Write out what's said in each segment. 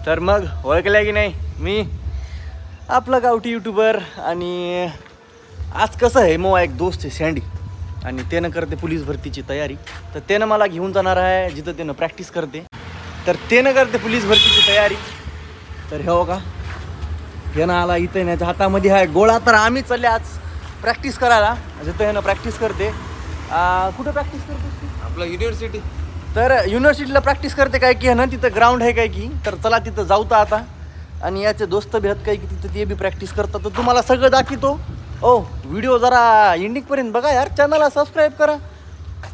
तर मग ओळखल्या की नाही, मी आपलं गावठी यूट्यूबर. आणि आज कसं आहे, मग एक दोस्त आहे सँडी, आणि त्यानं करते पोलीस भरतीची तयारी. तर त्यानं मला घेऊन जाणार आहे जिथं त्यानं प्रॅक्टिस करते. तर त्यानं करते पोलीस भरतीची तयारी. तर हे हो का, यानं आला इथं येण्याच्या हातामध्ये आहे गोळा. तर आम्ही चालले आज प्रॅक्टिस करायला जिथं यानं प्रॅक्टिस करते. कुठं प्रॅक्टिस करते? आपलं युनिव्हर्सिटी. तर युनिव्हर्सिटीला प्रॅक्टिस करते काय की, ना तिथं ग्राउंड आहे काय की. तर चला तिथं जाऊ तर आता. आणि याचे दोस्त भी आहेत काय की तिथं, ते बी प्रॅक्टिस करतात. तर तुम्हाला सगळं दाखवतो. ओ व्हिडिओ जरा एंडिंगपर्यंत बघा यार, चॅनलला सबस्क्राईब करा,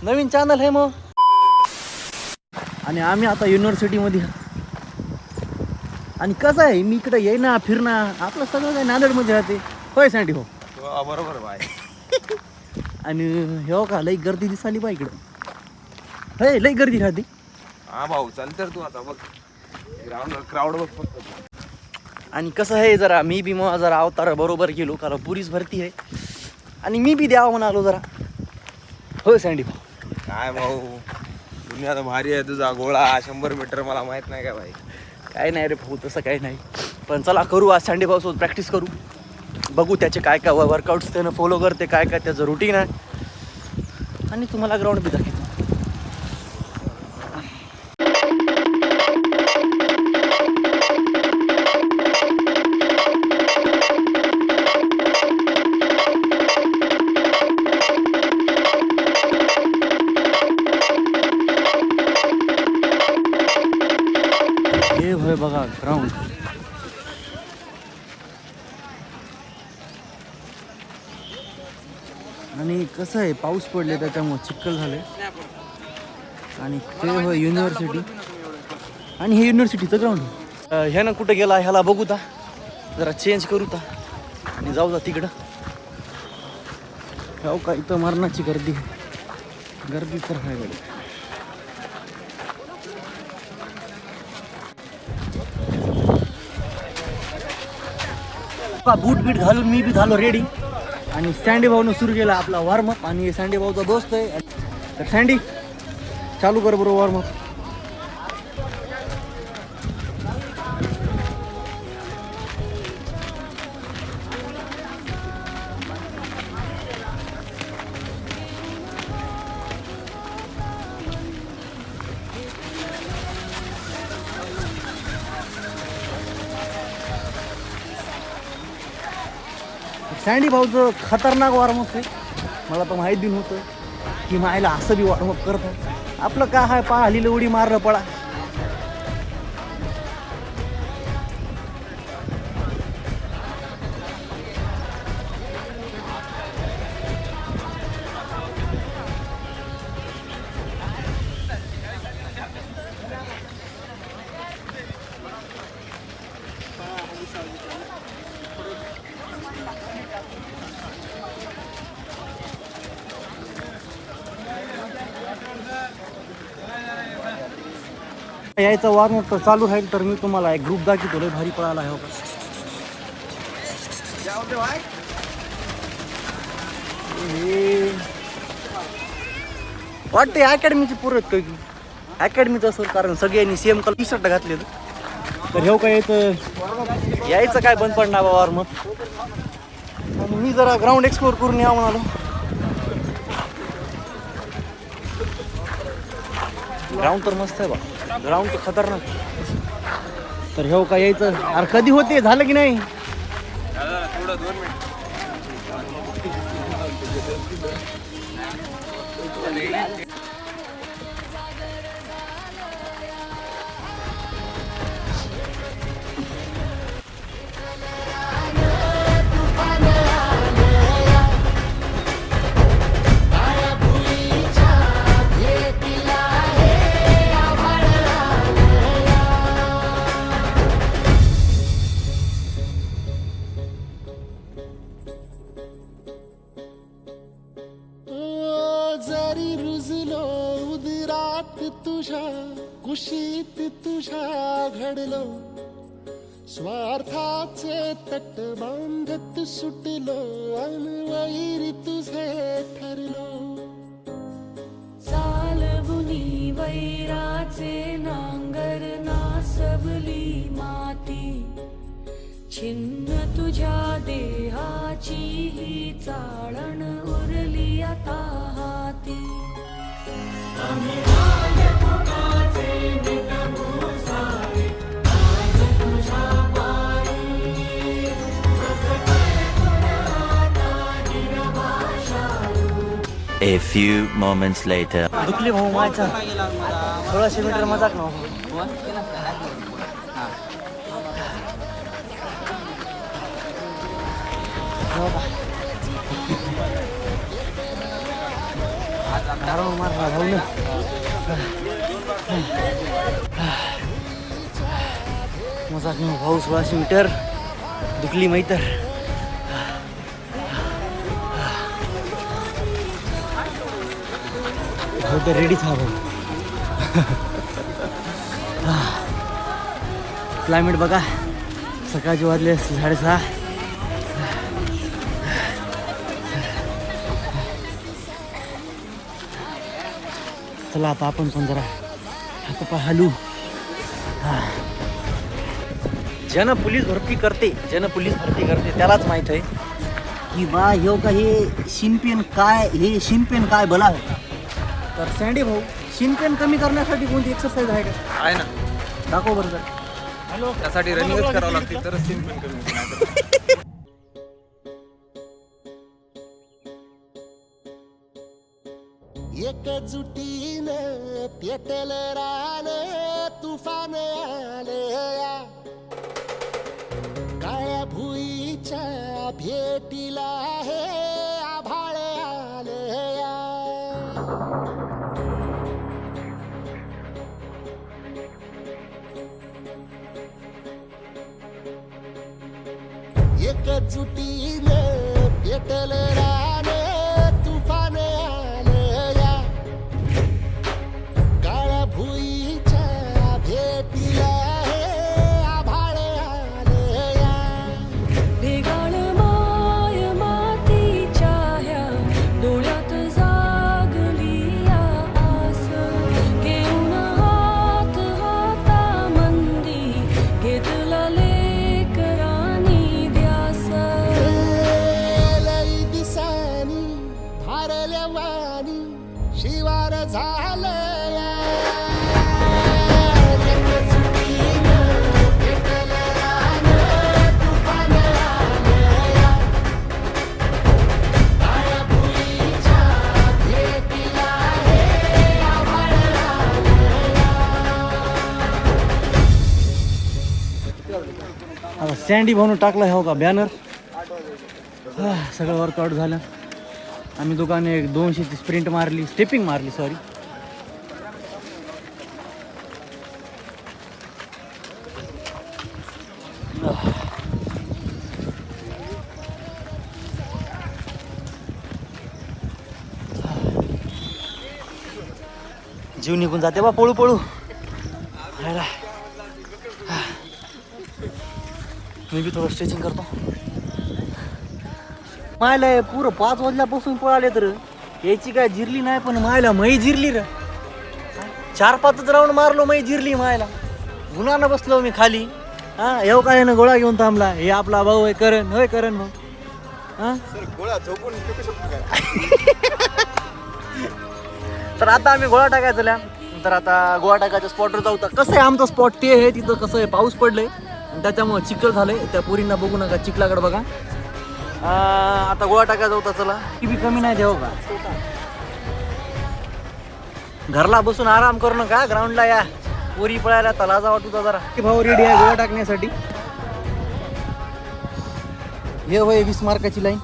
नवीन चॅनल आहे मग. आणि आम्ही आता युनिव्हर्सिटीमध्ये. आणि कसं आहे, मी इकडं येईना फिरणं आपलं सगळं काही नांदेडमध्ये राहते. होय सँडी हो. बरोबर बाय. आणि हे हो का, लई गर्दी दिसाली बा इकडं. हे लई गर्दी राहते. हा भाऊ चल तर तू आता बघ ग्राउंड क्राऊड बघ फक्त. आणि कसं आहे, जरा मी बी मग जरा अवतार बरोबर गेलो, कारण पोलीस भरती आहे. आणि मी बी द्यावं म्हणालो जरा. होय सँडी भाऊ. काय भाऊ दुनिया तर भारी आहे तुझा. गोळा 100 मीटर मला माहित नाही का भाई. काय नाही रे भाऊ, तसं काही नाही. पण चला करू आज सँडी भाऊसोबत प्रॅक्टिस करू. बघू त्याचे काय काय वर्कआउट्स त्यानं फॉलो करते, काय काय त्याचं रुटीन आहे. आणि तुम्हाला ग्राउंड बी दाखवतो. हे होय बघा ग्राउंड. आणि कसं आहे, पाऊस पडले त्याच्यामुळे चिखल झाले. आणि ते होय युनिव्हर्सिटी. आणि हे युनिव्हर्सिटीचं ग्राउंड. ह्यानं कुठं गेला ह्याला बघू ता, जरा चेंज करू ता आणि जाऊ जा तिकडं. हो का, इथं मरणाची गर्दी तर आहे गाडी. बूट बीट घालून मी बी झालो रेडी. आणि सँडी भाऊनं सुरू केला आपला वॉर्मअप. आणि सँडी भाऊचा दोस्त आहे. तर सँडी चालू कर बरोबर वॉर्मअप. सँडी भाऊचं खतरनाक वॉर्मअप आहे. मला तर माहीत बी नव्हतं की मायला असं बी वॉर्मअप करतात. आपलं काय आहे, पा हलीला उडी मारलं पळा. यायचा वॉर्मअप तर चालू राहील. तर मी तुम्हाला एक ग्रुप दाखवतो, लय भारी पळाला आहे. वाटते अकॅडमीची पुरत काही की अकॅडमीचं असं, कारण सगळ्यांनी सेम कलर टी शर्ट घातले. तर हे काय यायचं काय बंद पडणार बा वॉर्मअप. आणि मी जरा ग्राउंड एक्सप्लोर करून यावं म्हणालो. ग्राउंड तर मस्त आहे बा, ग्राउंड तर खतरनाक. तर हे काय यायचं. अरे कधी होते, झालं की नाही? थोडं 2 मिनिट. तुझ्या कुशीत तुझ्या घडलो, स्वार्थाचे तट बांधत सुटलो, अनवैरी तुझे ठरलो. चालवुनी वैराचे नांगर नासवली मा छिन्न तुझ्या देहाची ही चाळण उरली आता हाती. A few moments later. दुखली भाऊ माझ्या 1600 मीटर मजाक ना भाऊ ना मजाक नाही भाऊ 1600 मीटर दुखली माहीत तर रेडी था भाऊ. क्लायमेट बघा सकाळचे वाजले 6:30. चला आता आपण पण जरा हातपाय हलू. ज्यानं पोलीस भरती करते त्यालाच माहित आहे की बा ह्यो का हे शिनपेन काय बला आहे. तर सँडी भाऊ शिनपेन कमी करण्यासाठी कोणती एक्सरसाइज आहे का? आहे ना, दाखव बरं जर. त्यासाठी रनिंगच करावं लागते तरच सीन पण कमी होईल. एकजुटीनं पेटलं रान तुफान आलया. काळ्या भुईच्या भेटीला हे आभाळ आलया. एकजुटीनं पेटलं रान तुफान आलया. काळ्या भुईच्या भेटीला हे आभाळ आलया. भेगाळ माय मातीच्या ह्या डोळ्यात जागली या आस. घेऊन हात हातामंदी घेतला लेकरांनी ध्यास. लई दिसानी भारल्या वाणी शिवार झालया. एकजुटीनं पेटलं रान तुफान आलया. काळ्या भुईच्या भेटीला हे आभाळ आलया. आता सँडी भाऊन टाकला हो का बॅनर. सगळं वर्कआउट झालं. आम्ही दोघांनी 200ची स्प्रिंट मारली, स्टेपिंग मारली सॉरी. जीव निघून जाते बा पळू पळू. हायला. मी बी थोडं स्ट्रेचिंग करतो. मायला पुरं 5 वाजल्यापासून पळाले तर याची काय जिरली नाही, पण मायला मै जिरली र. 4-5 राऊंड मारलो, मै जिरली मायला. गुन्हानं बसलो मी खाली. येऊ काय ना गोळा घेऊन थांबला. हे आपला भाऊ आहे करण. होय करण भाऊ. गोळा झोपून टिकू शकतो काय? तर आता आम्ही गोळा टाकायचा झाल्या. तर आता गोळा टाकायच्या स्पॉटवर जाऊ. तर कसं आहे आमचं स्पॉट ते आहे तिथं. कसं आहे पाऊस पडलंय आणि त्याच्यामुळे चिखल झालंय. त्या पोरींना बघू नका, चिखलाकडे बघा. आता गोळा टाकायचा होता. चला ती बी कमी नाही देऊ का. घरला बसून आराम करू नका, ग्राउंडला या. पोरी पळायला तलाजा वाटू जरा. भाऊ रेडी आहे गोळा टाकण्यासाठी. हे होय 20 मार्काची लाईन.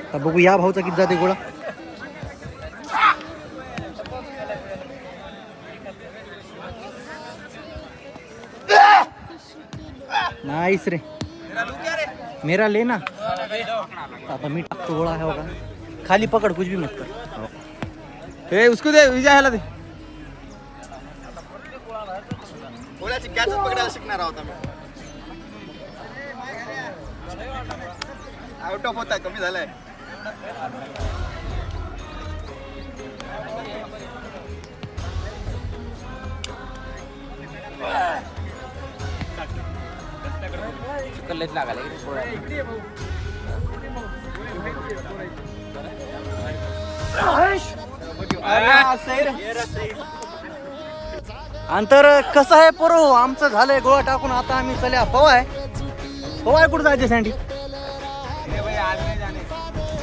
आता बघू या भाऊचा किती जाते गोळा. नाईस रे. मेरा ले ना. आता मी टाकतो गोळा आहे बघा. खाली पकड, कुछ भी मत कर. हे उसको दे, विजय ह्याला दे. गोळ्याची कॅच पकडायला शिकणार आहोत आम्ही. आउट ऑफ होता, कमी झालाय. कल्लेच लागायला आणि तर कसं आहे पोरो, आमचं झालंय गोळा टाकून, आता आम्ही चल्या पवाय कुठं जायचे सँडी?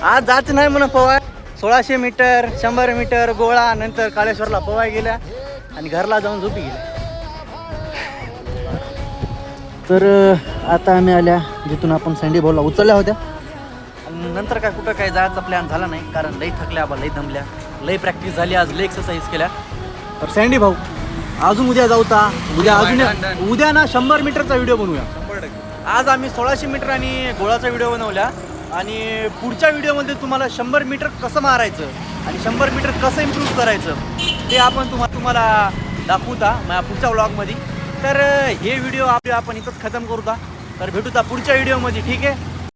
आज जायचं नाही म्हणून पवाय. 1600 मीटर 100 मीटर गोळा, नंतर काळेश्वरला पवाय गेल्या आणि घरला जाऊन झोपी गेल्या. तर आता आम्ही आल्या जिथून आपण सँडी भाऊला उचलल्या होत्या. आणि नंतर काय कुठं काय जायचा प्लॅन झाला नाही, कारण लई थकल्या बा, लई दमल्या, लई प्रॅक्टिस झाली आज, लई एक्सरसाइज केल्या. तर सँडी भाऊ अजून उद्या जाऊ ता, उद्या ना 100 मीटरचा व्हिडिओ बनवूया. आज आम्ही 1600 मीटर आणि गोळाचा व्हिडिओ बनवला आणि पुढच्या व्हिडिओमध्ये तुम्हाला 100 मीटर कसं मारायचं आणि 100 मीटर कसं इम्प्रूव्ह करायचं ते आपण तुम्हाला दाखवता माझ्या पुढच्या व्लॉगमध्ये. तर हे व्हिडिओ आपण इथंच खतम करूता. तर भेटूता पुढच्या व्हिडिओमध्ये, ठीक आहे.